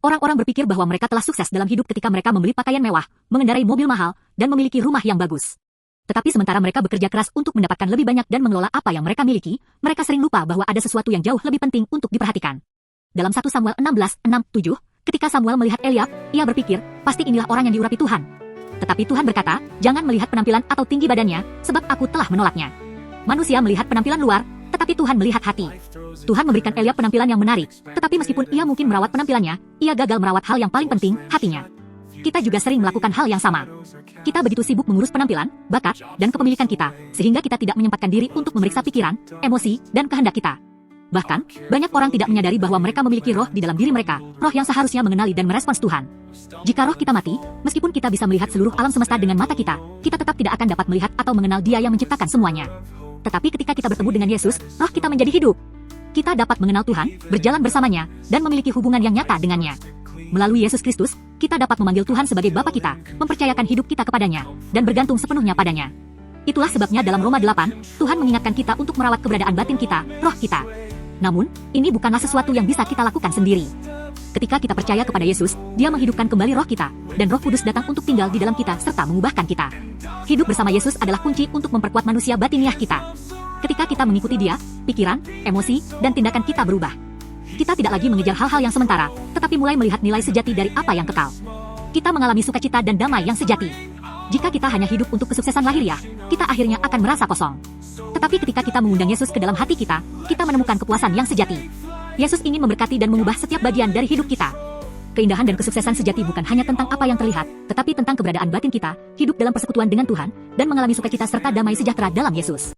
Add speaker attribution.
Speaker 1: Orang-orang berpikir bahwa mereka telah sukses dalam hidup ketika mereka membeli pakaian mewah, mengendarai mobil mahal, dan memiliki rumah yang bagus. Tetapi sementara mereka bekerja keras untuk mendapatkan lebih banyak dan mengelola apa yang mereka miliki, mereka sering lupa bahwa ada sesuatu yang jauh lebih penting untuk diperhatikan. Dalam 1 Samuel 16:6-7, ketika Samuel melihat Eliab, ia berpikir, pasti inilah orang yang diurapi Tuhan. Tetapi Tuhan berkata, jangan melihat penampilan atau tinggi badannya, sebab aku telah menolaknya. Manusia melihat penampilan luar, tetapi Tuhan melihat hati. Tuhan memberikan Eliab penampilan yang menarik, tetapi meskipun ia mungkin merawat penampilannya, ia gagal merawat hal yang paling penting, hatinya. Kita juga sering melakukan hal yang sama. Kita begitu sibuk mengurus penampilan, bakat, dan kepemilikan kita, sehingga kita tidak menyempatkan diri untuk memeriksa pikiran, emosi, dan kehendak kita. Bahkan, banyak orang tidak menyadari bahwa mereka memiliki roh di dalam diri mereka, roh yang seharusnya mengenali dan merespons Tuhan. Jika roh kita mati, meskipun kita bisa melihat seluruh alam semesta dengan mata kita tetap tidak akan dapat melihat atau mengenal Dia yang menciptakan semuanya. Tetapi ketika kita bertemu dengan Yesus, roh kita menjadi hidup. Kita dapat mengenal Tuhan, berjalan bersamanya, dan memiliki hubungan yang nyata dengannya. Melalui Yesus Kristus, kita dapat memanggil Tuhan sebagai Bapa kita, mempercayakan hidup kita kepadanya, dan bergantung sepenuhnya padanya. Itulah sebabnya dalam Roma 8, Tuhan mengingatkan kita untuk merawat keberadaan batin kita, roh kita. Namun, ini bukanlah sesuatu yang bisa kita lakukan sendiri. Ketika kita percaya kepada Yesus, Dia menghidupkan kembali roh kita, dan Roh Kudus datang untuk tinggal di dalam kita serta mengubahkan kita. Hidup bersama Yesus adalah kunci untuk memperkuat manusia batiniah kita. Ketika kita mengikuti Dia, pikiran, emosi, dan tindakan kita berubah. Kita tidak lagi mengejar hal-hal yang sementara, tetapi mulai melihat nilai sejati dari apa yang kekal. Kita mengalami sukacita dan damai yang sejati. Jika kita hanya hidup untuk kesuksesan lahiriah, kita akhirnya akan merasa kosong. Tetapi ketika kita mengundang Yesus ke dalam hati kita menemukan kepuasan yang sejati. Yesus ingin memberkati dan mengubah setiap bagian dari hidup kita. Keindahan dan kesuksesan sejati bukan hanya tentang apa yang terlihat, tetapi tentang keberadaan batin kita, hidup dalam persekutuan dengan Tuhan, dan mengalami sukacita serta damai sejahtera dalam Yesus.